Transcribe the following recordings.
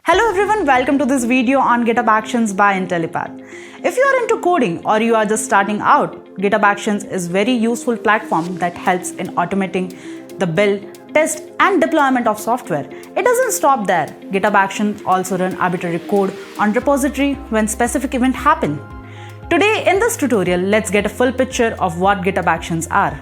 Hello everyone, welcome to this video on GitHub Actions by Intellipaat. If you are into coding or you are just starting out, GitHub Actions is a very useful platform that helps in automating the build, test and deployment of software. It doesn't stop there. GitHub Actions also run arbitrary code on repository when specific event happen. Today in this tutorial, let's get a full picture of what GitHub Actions are.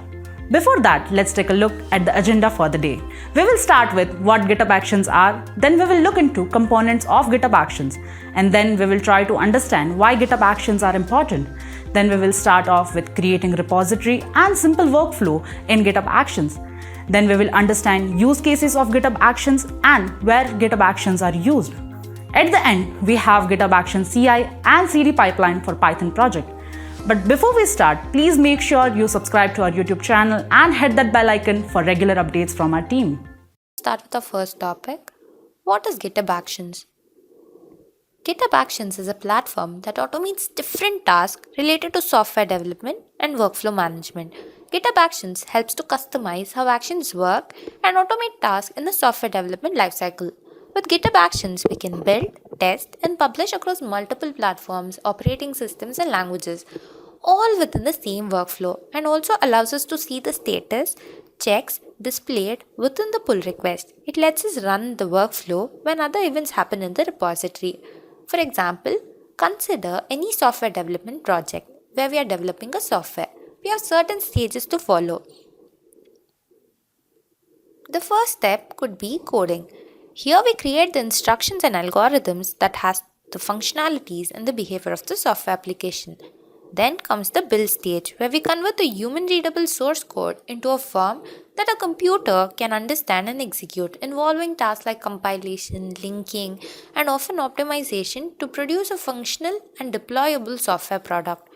Before that, let's take a look at the agenda for the day. We will start with what GitHub Actions are, then we will look into components of GitHub Actions, and then we will try to understand why GitHub Actions are important. Then we will start off with creating repository and simple workflow in GitHub Actions. Then we will understand use cases of GitHub Actions and where GitHub Actions are used. At the end, we have GitHub Actions CI and CD pipeline for Python project. But before we start, please make sure you subscribe to our YouTube channel and hit that bell icon for regular updates from our team. Start with the first topic. What is GitHub Actions? GitHub Actions is a platform that automates different tasks related to software development and workflow management. GitHub Actions helps to customize how actions work and automate tasks in the software development lifecycle. With GitHub Actions, we can build, test, and publish across multiple platforms, operating systems, and languages, all within the same workflow, and also allows us to see the status checks displayed within the pull request. It lets us run the workflow when other events happen in the repository. For example, consider any software development project where we are developing a software. We have certain stages to follow. The first step could be coding. Here we create the instructions and algorithms that has the functionalities and the behavior of the software application. Then comes the build stage, where we convert the human-readable source code into a form that a computer can understand and execute, involving tasks like compilation, linking, and often optimization to produce a functional and deployable software product.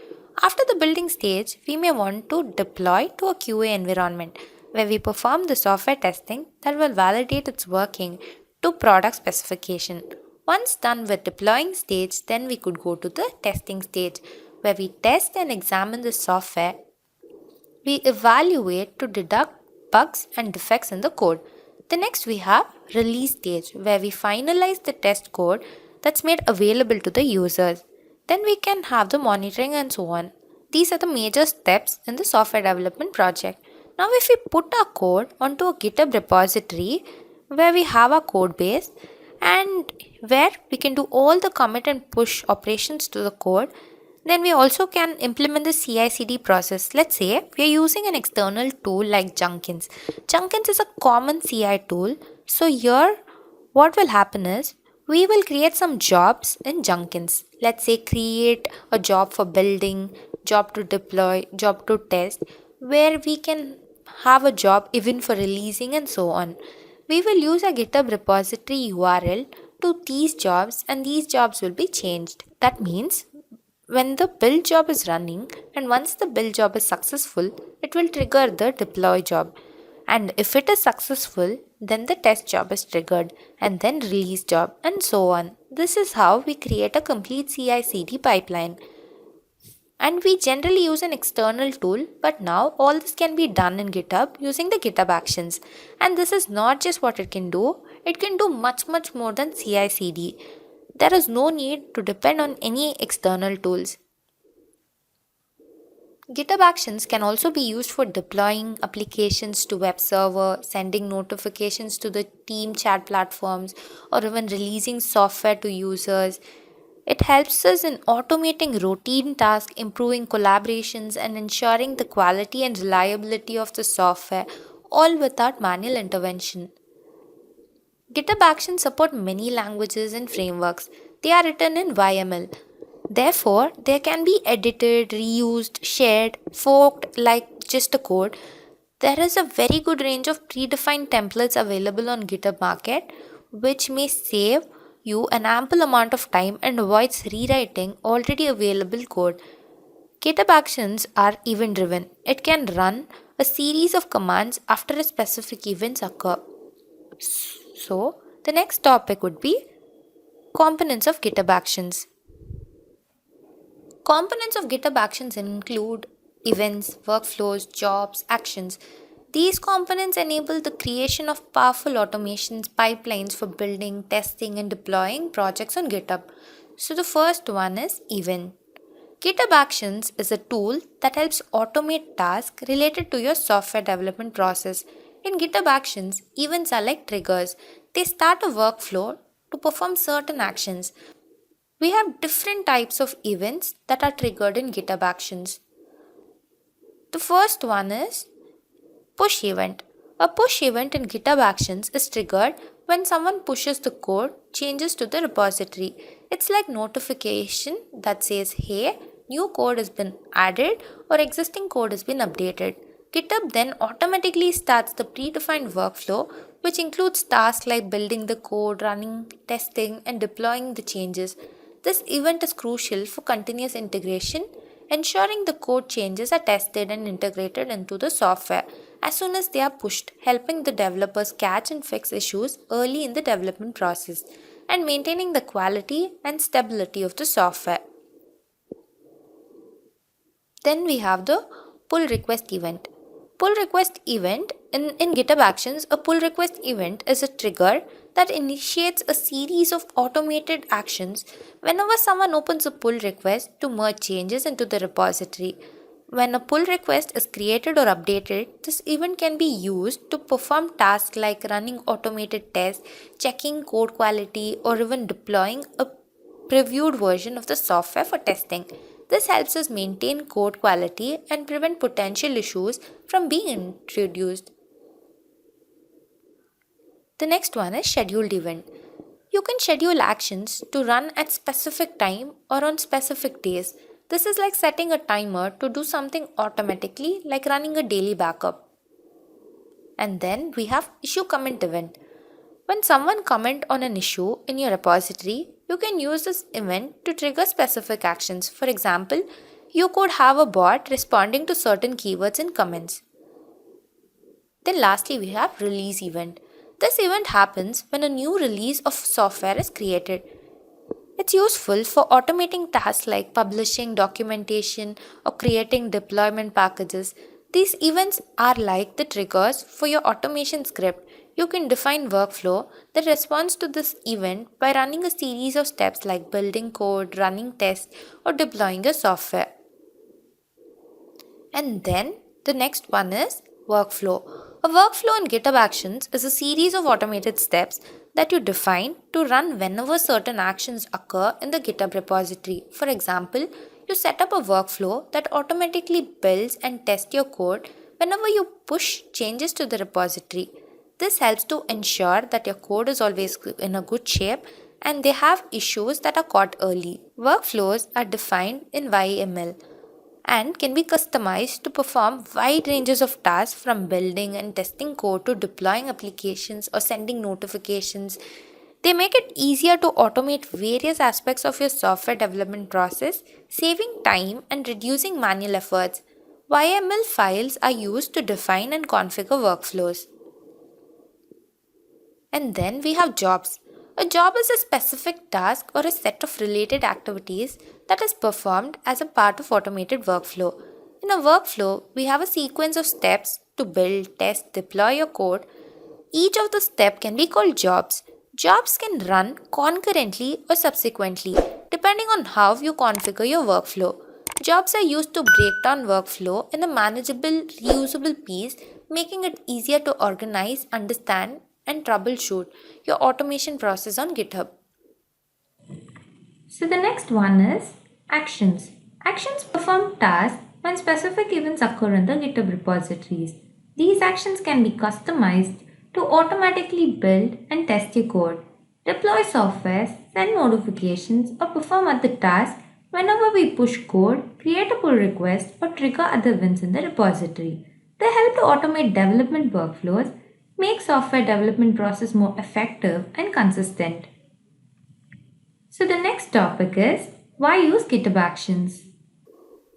After the building stage, we may want to deploy to a QA environment, where we perform the software testing that will validate its working to product specification. Once done with deploying stage, then we could go to the testing stage, where we test and examine the software. We evaluate to deduct bugs and defects in the code. The next we have release stage, where we finalize the test code that's made available to the users. Then we can have the monitoring and so on. These are the major steps in the software development project. Now if we put our code onto a GitHub repository where we have our code base and where we can do all the commit and push operations to the code, then we also can implement the CICD process. Let's say we are using an external tool like Jenkins. Jenkins is a common CI tool. So here what will happen is we will create some jobs in Jenkins. Let's say create a job for building, job to deploy, job to test, where we can have a job even for releasing and so on. We will use a GitHub repository URL to these jobs and these jobs will be changed. That means when the build job is running and once the build job is successful, it will trigger the deploy job. And if it is successful, then the test job is triggered and then release job and so on. This is how we create a complete CI/CD pipeline. And we generally use an external tool, but now all this can be done in GitHub using the GitHub Actions. And this is not just what it can do much more than CI/CD. There is no need to depend on any external tools. GitHub Actions can also be used for deploying applications to web server, sending notifications to the team chat platforms, or even releasing software to users. It helps us in automating routine tasks, improving collaborations, and ensuring the quality and reliability of the software, all without manual intervention. GitHub Actions support many languages and frameworks. They are written in YML. Therefore, they can be edited, reused, shared, forked like just a code. There is a very good range of predefined templates available on GitHub Market, which may save you an ample amount of time and avoids rewriting already available code. GitHub Actions are event driven. It can run a series of commands after a specific events occur. So, the next topic would be components of GitHub Actions. Components of GitHub Actions include events, workflows, jobs, actions. These components enable the creation of powerful automations pipelines for building, testing, and deploying projects on GitHub. So, the first one is event. GitHub Actions is a tool that helps automate tasks related to your software development process. In GitHub Actions, events are like triggers. They start a workflow to perform certain actions. We have different types of events that are triggered in GitHub Actions. The first one is push event. A push event in GitHub Actions is triggered when someone pushes the code changes to the repository. It's like notification that says, hey, new code has been added or existing code has been updated. GitHub then automatically starts the predefined workflow, which includes tasks like building the code, running, testing, and deploying the changes. This event is crucial for continuous integration, ensuring the code changes are tested and integrated into the software as soon as they are pushed, helping the developers catch and fix issues early in the development process and maintaining the quality and stability of the software. Then we have the pull request event. Pull request event in GitHub Actions, a pull request event is a trigger that initiates a series of automated actions whenever someone opens a pull request to merge changes into the repository. When a pull request is created or updated, this event can be used to perform tasks like running automated tests, checking code quality, or even deploying a previewed version of the software for testing. This helps us maintain code quality and prevent potential issues from being introduced. The next one is scheduled event. You can schedule actions to run at specific time or on specific days. This is like setting a timer to do something automatically, like running a daily backup. And then we have issue comment event. When someone comment on an issue in your repository, you can use this event to trigger specific actions. For example, you could have a bot responding to certain keywords in comments. Then lastly, we have release event. This event happens when a new release of software is created. It's useful for automating tasks like publishing documentation or creating deployment packages. These events are like the triggers for your automation script. You can define workflow that responds to this event by running a series of steps like building code, running tests, or deploying your software. And then the next one is workflow. A workflow in GitHub Actions is a series of automated steps that you define to run whenever certain actions occur in the GitHub repository. For example, you set up a workflow that automatically builds and tests your code whenever you push changes to the repository. This helps to ensure that your code is always in a good shape and they have issues that are caught early. Workflows are defined in YAML and can be customized to perform wide ranges of tasks from building and testing code to deploying applications or sending notifications. They make it easier to automate various aspects of your software development process, saving time and reducing manual efforts. YML files are used to define and configure workflows. And then we have jobs. A job is a specific task or a set of related activities that is performed as a part of automated workflow. In a workflow, we have a sequence of steps to build, test, deploy your code. Each of the steps can be called jobs. Jobs can run concurrently or subsequently, depending on how you configure your workflow. Jobs are used to break down workflow in a manageable, reusable piece, making it easier to organize, understand, and troubleshoot your automation process on GitHub. So the next one is actions. Actions perform tasks when specific events occur in the GitHub repositories. These actions can be customized to automatically build and test your code, deploy software, send notifications, or perform other tasks whenever we push code, create a pull request, or trigger other events in the repository. They help to automate development workflows, make software development process more effective and consistent. So the next topic is why use GitHub Actions?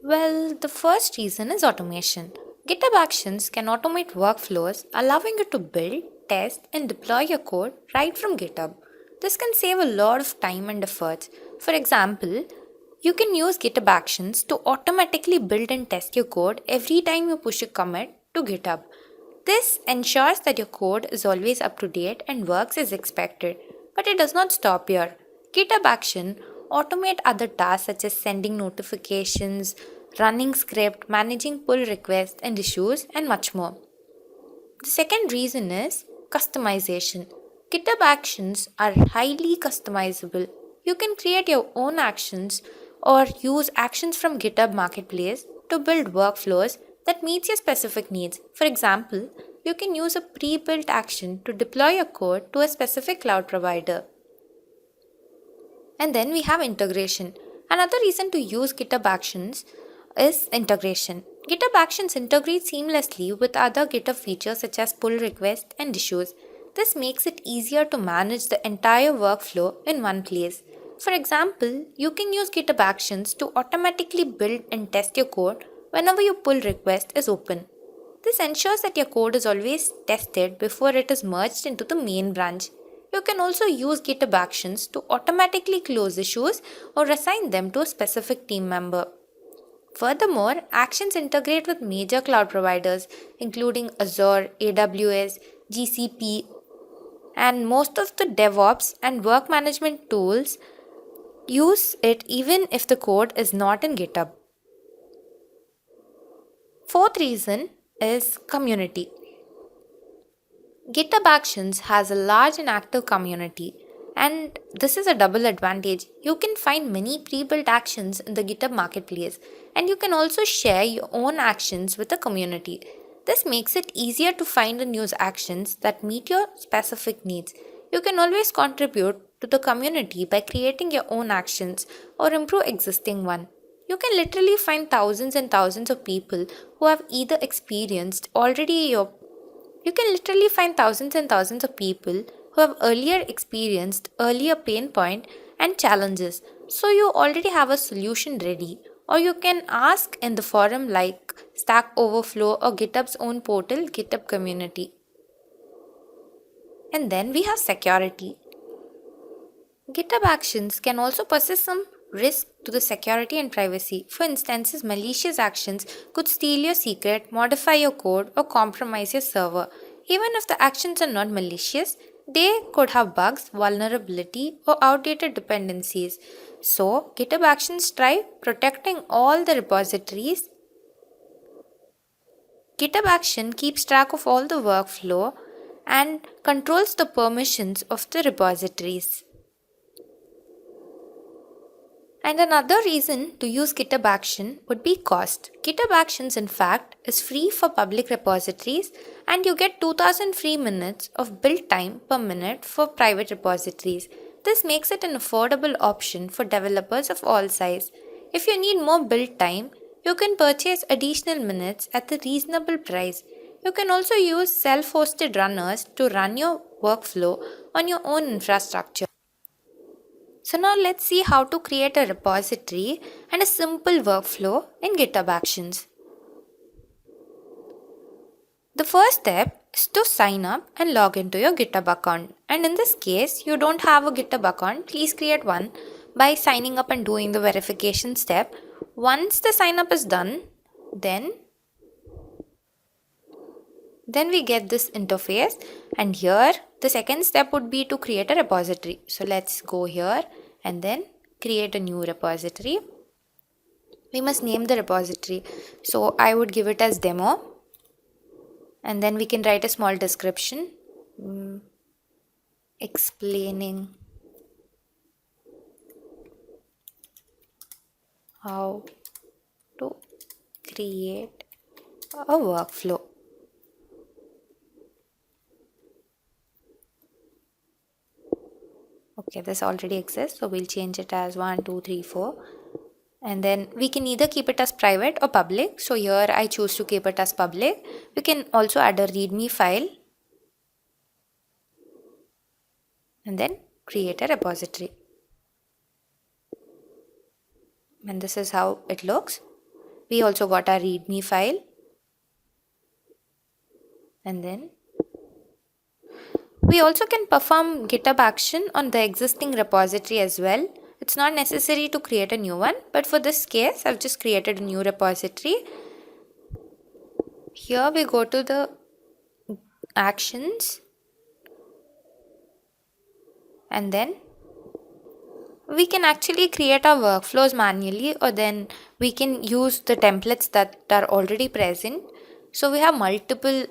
Well, the first reason is automation. GitHub Actions can automate workflows, allowing you to build, test, and deploy your code right from GitHub. This can save a lot of time and efforts. For example, you can use GitHub Actions to automatically build and test your code every time you push a commit to GitHub. This ensures that your code is always up to date and works as expected. But it does not stop here. GitHub Action automate other tasks such as sending notifications, running script, managing pull requests and issues, and much more. The second reason is customization. GitHub Actions are highly customizable. You can create your own actions or use actions from GitHub Marketplace to build workflows that meets your specific needs. For example, you can use a pre-built action to deploy your code to a specific cloud provider. And then we have integration. Another reason to use GitHub Actions is integration. GitHub Actions integrate seamlessly with other GitHub features such as pull requests and issues. This makes it easier to manage the entire workflow in one place. For example, you can use GitHub Actions to automatically build and test your code whenever your pull request is open. This ensures that your code is always tested before it is merged into the main branch. You can also use GitHub Actions to automatically close issues or assign them to a specific team member. Furthermore, Actions integrate with major cloud providers including Azure, AWS, GCP, and most of the DevOps and work management tools use it even if the code is not in GitHub. Fourth reason is community. GitHub Actions has a large and active community, and this is a double advantage. You can find many pre-built actions in the GitHub Marketplace, and you can also share your own actions with the community. This makes it easier to find and use actions that meet your specific needs. You can always contribute to the community by creating your own actions or improve existing one. You can literally find thousands and thousands of people who have either experienced already your You can literally find thousands and thousands of people who have earlier experienced earlier pain point and challenges. So you already have a solution ready, or you can ask in the forum like Stack Overflow or GitHub's own portal, GitHub Community. And then we have security. GitHub Actions can also possess some risk to the security and privacy. For instance, malicious actions could steal your secret, modify your code, or compromise your server. Even if the actions are not malicious, they could have bugs, vulnerability, or outdated dependencies. So, GitHub Actions try protecting all the repositories. GitHub Action keeps track of all the workflow and controls the permissions of the repositories. And another reason to use GitHub Action would be cost. GitHub Actions, in fact, is free for public repositories, and you get 2000 free minutes of build time per minute for private repositories. This makes it an affordable option for developers of all size. If you need more build time, you can purchase additional minutes at a reasonable price. You can also use self-hosted runners to run your workflow on your own infrastructure. So now let's see how to create a repository and a simple workflow in GitHub Actions. The first step is to sign up and log into your GitHub account. And in this case, you don't have a GitHub account, please create one by signing up and doing the verification step. Once the sign up is done, then we get this interface, and here the second step would be to create a repository. So let's go here and then create a new repository. We must name the repository. So I would give it as demo, and then we can write a small description explaining how to create a workflow. Okay, this already exists, so we'll change it as 1, 2, 3, 4. And then we can either keep it as private or public. So here I choose to keep it as public. We can also add a README file and then create a repository. And this is how it looks. We also got our README file, and then we also can perform GitHub action on the existing repository as well. It's not necessary to create a new one, but for this case, I've just created a new repository. Here we go to the actions, and then we can actually create our workflows manually, or then we can use the templates that are already present. So we have multiple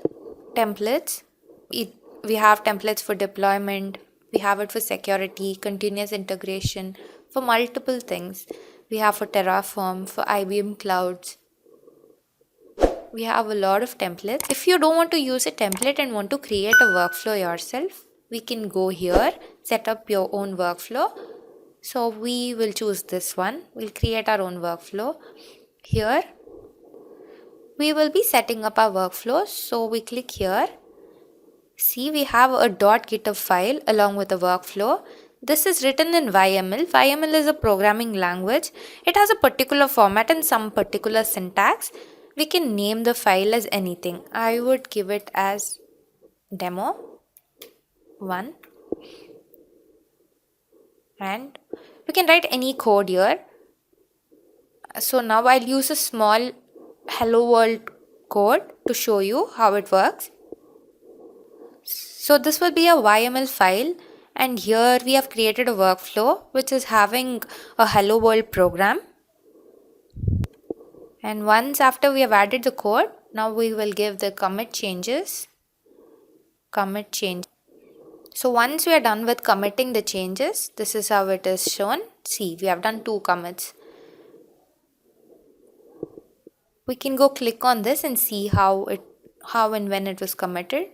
templates. We have templates for deployment, we have it for security, continuous integration, for multiple things. We have for Terraform, for IBM clouds. We have a lot of templates. If you don't want to use a template and want to create a workflow yourself, we can go here, set up your own workflow. So we will choose this one. We'll create our own workflow. Here, we will be setting up our workflow. So we click here. See, we have a .github file along with a workflow. This is written in YML. YML is a programming language. It has a particular format and some particular syntax. We can name the file as anything. I would give it as demo 1. And we can write any code here. So now I'll use a small hello world code to show you how it works. So this will be a YML file, and here we have created a workflow which is having a hello world program. And once after we have added the code, now we will give the commit changes. So once we are done with committing the changes, this is how it is shown. See, we have done 2 commits. We can go click on this and see how and when it was committed.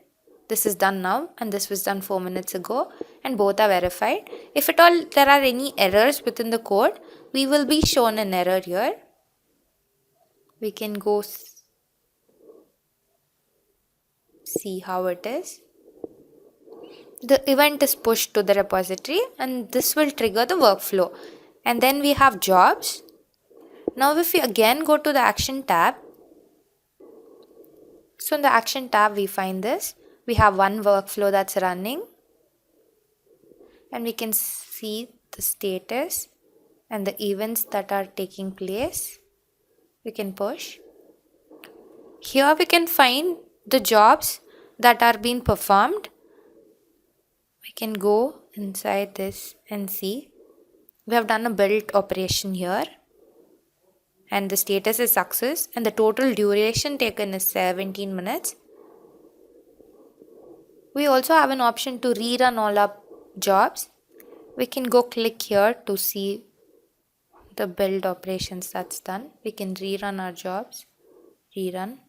This is done now, and this was done 4 minutes ago, and both are verified. If at all there are any errors within the code, we will be shown an error here. We can go see how it is. The event is pushed to the repository, and this will trigger the workflow. And then we have jobs. Now if we again go to the action tab, so in the action tab we find this. We have one workflow that's running, and we can see the status and the events that are taking place. We can push. Here we can find the jobs that are being performed. We can go inside this and see. We have done a build operation here, and the status is success, and the total duration taken is 17 minutes. We also have an option to rerun all our jobs. We can go click here to see the build operations that's done. We can rerun our jobs. Rerun.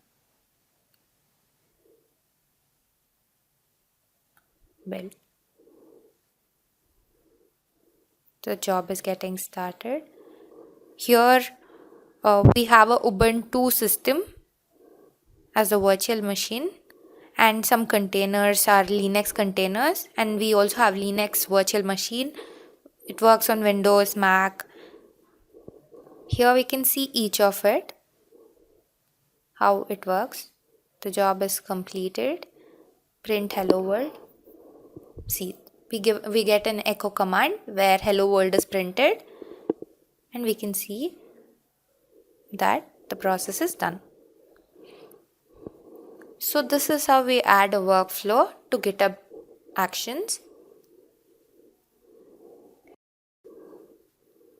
Build. The job is getting started. Here we have a Ubuntu system as a virtual machine, and some containers are Linux containers, and we also have Linux virtual machine. It works on Windows, Mac. Here we can see each of it, how it works. The job is completed. Print hello world. See, we get an echo command where hello world is printed, and we can see that the process is done. So this is how we add a workflow to GitHub Actions.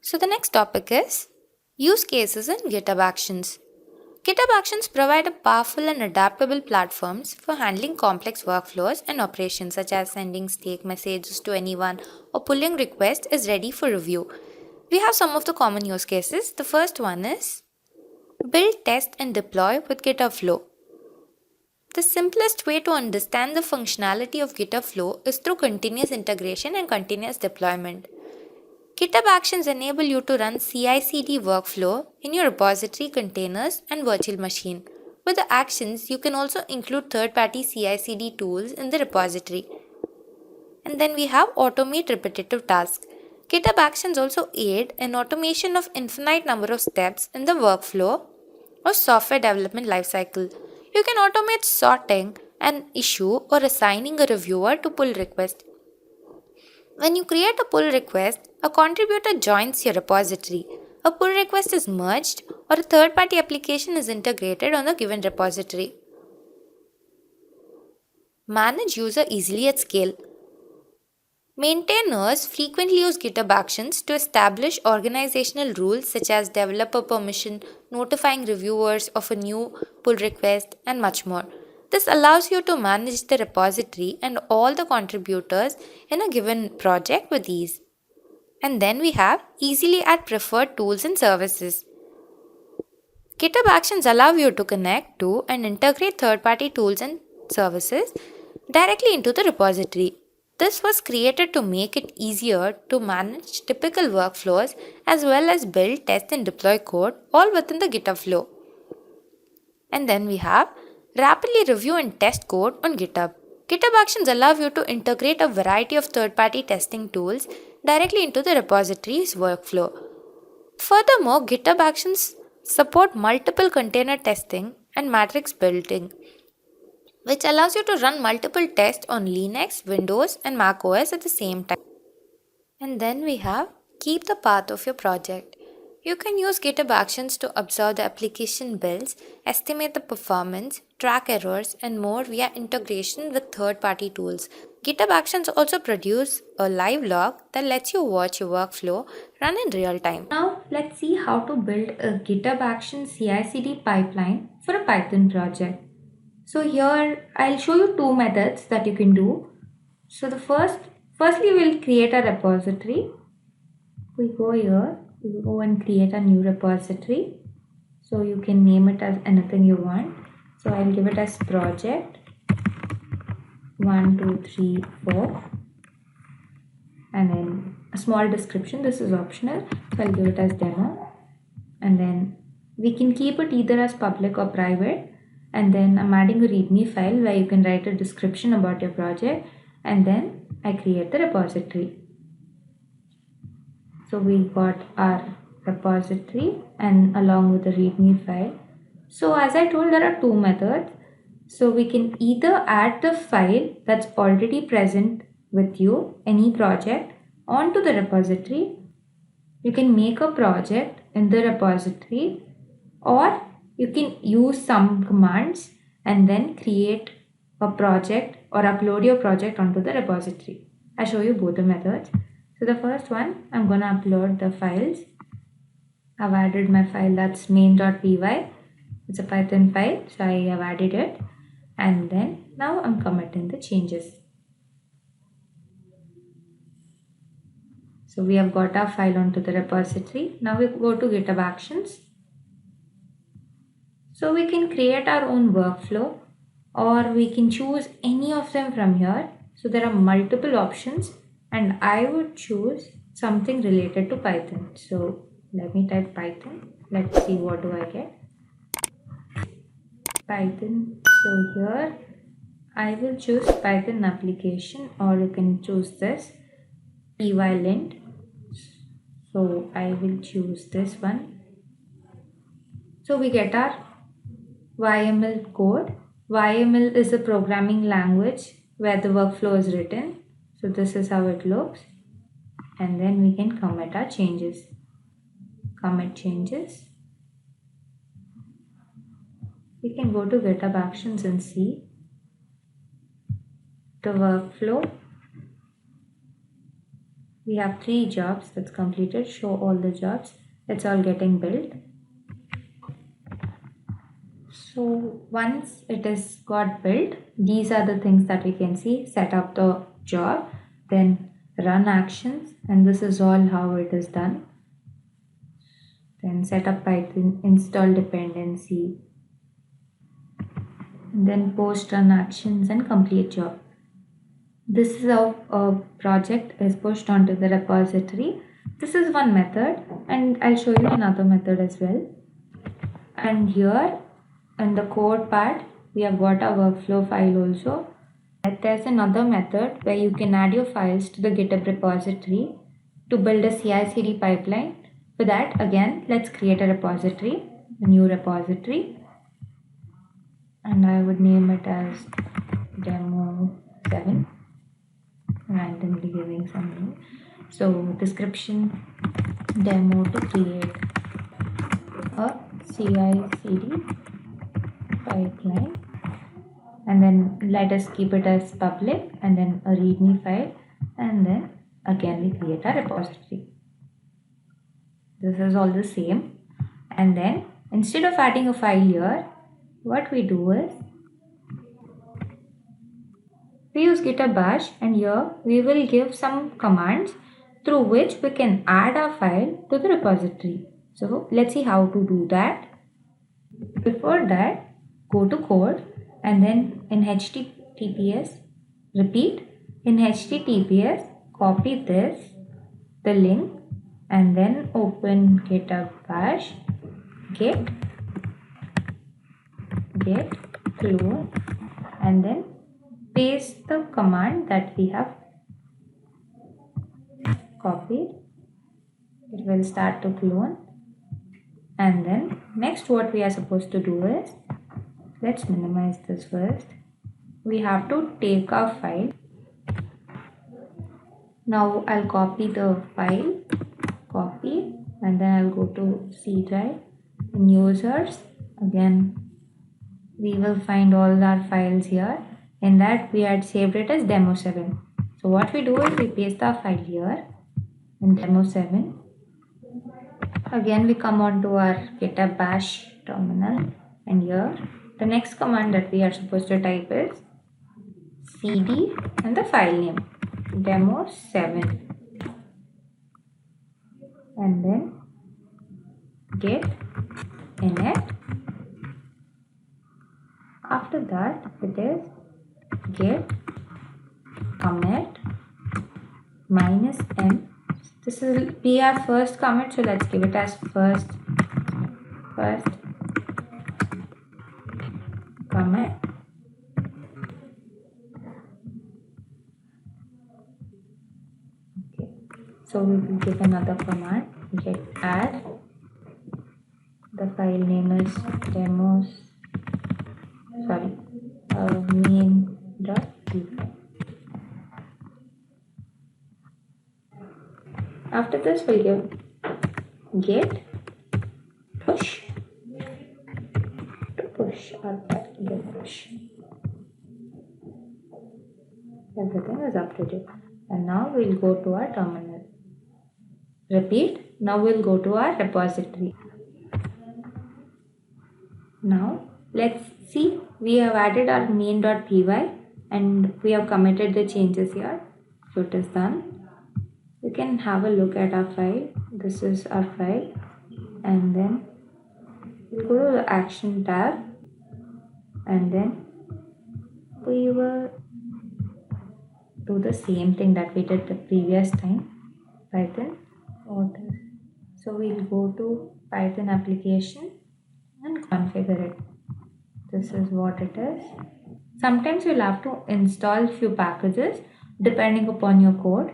So the next topic is use cases in GitHub Actions. GitHub Actions provide a powerful and adaptable platforms for handling complex workflows and operations such as sending stake messages to anyone or pulling requests is ready for review. We have some of the common use cases. The first one is build, test and deploy with GitHub Flow. The simplest way to understand the functionality of GitHub Flow is through continuous integration and continuous deployment. GitHub Actions enable you to run CICD workflow in your repository, containers, and virtual machine. With the actions, you can also include third-party CICD tools in the repository. And then we have automate repetitive tasks. GitHub Actions also aid in automation of infinite number of steps in the workflow or software development lifecycle. You can automate sorting an issue or assigning a reviewer to pull request. When you create a pull request, a contributor joins your repository. A pull request is merged, or a third-party application is integrated on the given repository. manage user easily at scale. Maintainers frequently use GitHub Actions to establish organizational rules such as developer permission, notifying reviewers of a new pull request, and much more. This allows you to manage the repository and all the contributors in a given project with ease. And then we have easily add preferred tools and services. GitHub Actions allow you to connect to and integrate third-party tools and services directly into the repository. This was created to make it easier to manage typical workflows as well as build, test, and deploy code all within the GitHub flow. And then we have rapidly review and test code on GitHub. GitHub Actions allow you to integrate a variety of third-party testing tools directly into the repository's workflow. Furthermore, GitHub Actions support multiple container testing and matrix building, which allows you to run multiple tests on Linux, Windows, and Mac OS at the same time. And then we have keep the path of your project. You can use GitHub Actions to observe the application builds, estimate the performance, track errors, and more via integration with third-party tools. GitHub Actions also produce a live log that lets you watch your workflow run in real time. Now let's see how to build a GitHub Actions CICD pipeline for a Python project. So here I'll show you two methods that you can do. So firstly we'll create a repository. We go here, we go and create a new repository. So you can name it as anything you want. So I'll give it as project 1, 2, 3, 4, and then a small description. This is optional, so I'll give it as demo, and then we can keep it either as public or private. And then I'm adding a readme file where you can write a description about your project, and then I create the repository. So we got our repository and along with the readme file. So as I told, there are two methods. So we can either add the file that's already present with you, any project, onto the repository. You can make a project in the repository, or you can use some commands and then create a project or upload your project onto the repository. I'll show you both the methods. So the first one, I'm going to upload the files. I've added my file, that's main.py. It's a Python file, so I have added it. And then now I'm committing the changes. So we have got our file onto the repository. Now we go to GitHub Actions. So we can create our own workflow, or we can choose any of them from here. So there are multiple options, and I would choose something related to Python. So let me type Python. Let's see what do I get. Python. So here I will choose Python application, or you can choose this pylint. So I will choose this one. So we get our YML code. YML is a programming language where the workflow is written. So this is how it looks. And then we can commit our changes. Commit changes. We can go to GitHub Actions and see the workflow. We have 3 jobs that's completed. Show all the jobs. It's all getting built. So once it is got built, these are the things that we can see. Set up the job, then run actions, and this is all how it is done. Then set up Python, install dependency, and then post run actions and complete job. This is how a project is pushed onto the repository. This is one method, and I'll show you another method as well. And here in the code part, we have got a workflow file also. There's another method where you can add your files to the GitHub repository to build a CI/CD pipeline. For that, again, let's create a repository, a new repository, and I would name it as demo 7, randomly giving something. So description, demo to create a CI/CD pipeline, and then let us keep it as public, and then a readme file, and then again we create a repository. This is all the same. And then instead of adding a file here, what we do is we use GitHub Bash, and here we will give some commands through which we can add our file to the repository. So let's see how to do that. Before that, go to code, and then in HTTPS, repeat in HTTPS, copy the link, and then open GitHub Bash, git clone, and then paste the command that we have copied. It will start to clone, and then next what we are supposed to do is, let's minimize this first. We have to take our file. Now I'll copy the file, copy, and then I'll go to C drive. In users, again we will find all our files here. In that we had saved it as demo7. So what we do is we paste our file here in demo7. Again we come on to our GitHub Bash terminal, and here the next command that we are supposed to type is cd and the file name demo7, and then git init. After that it is git commit -m. This will be our first commit, so let's give it as first commit. Okay, so we will give another command, git add. The file name is main.py. After this we'll give git push to push our file, git push. Everything is up to date. And now we'll go to our terminal. Repeat. Now we'll go to our repository. Now let's see, we have added our main.py and we have committed the changes here. So it is done. You can have a look at our file. This is our file, and then we'll go to the action tab, and then we will do the same thing that we did the previous time. Python order. So we'll go to Python application and configure it. This is what it is. Sometimes you'll have to install few packages depending upon your code.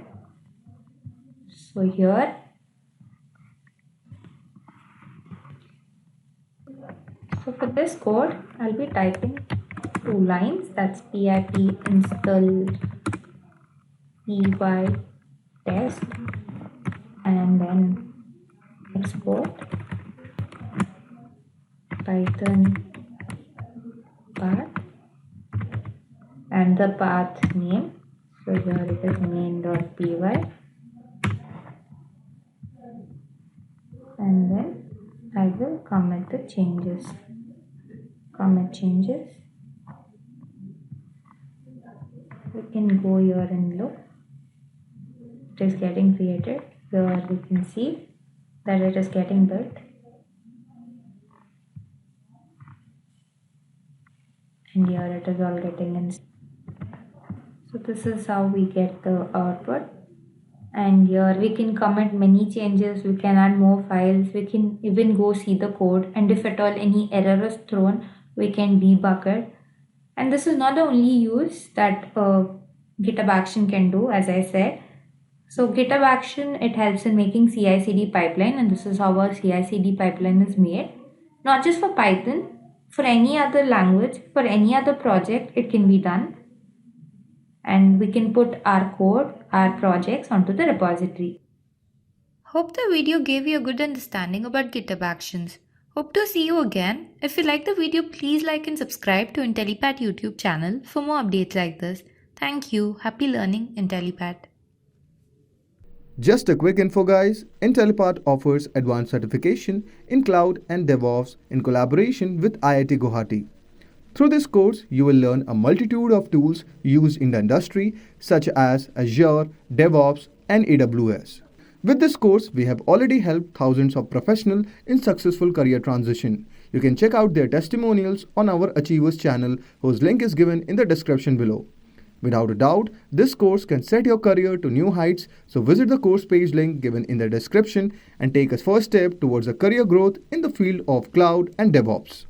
So here for this code I'll be typing 2 lines, that's pip install py test, and then export Python path and the path name. So here it is main.py, and then I will commit the changes. Commit changes. We can go here and look. It is getting created. Here we can see that it is getting built. And here it is all getting in. So this is how we get the output. And here we can commit many changes, we can add more files, we can even go see the code, and if at all any error is thrown, we can debug it. And this is not the only use that GitHub Action can do, as I said. So GitHub Action, it helps in making CICD pipeline, and this is how our CICD pipeline is made. Not just for Python, for any other language, for any other project, it can be done. And we can put our code, our projects onto the repository. Hope the video gave you a good understanding about GitHub Actions. Hope to see you again. If you like the video, please like and subscribe to Intellipaat YouTube channel for more updates like this. Thank you. Happy learning, Intellipaat. Just a quick info guys, Intellipaat offers advanced certification in cloud and DevOps in collaboration with IIT Guwahati. Through this course, you will learn a multitude of tools used in the industry such as Azure, DevOps and AWS. With this course, we have already helped thousands of professionals in successful career transition. You can check out their testimonials on our Achievers channel, whose link is given in the description below. Without a doubt, this course can set your career to new heights, so visit the course page link given in the description and take a first step towards a career growth in the field of cloud and DevOps.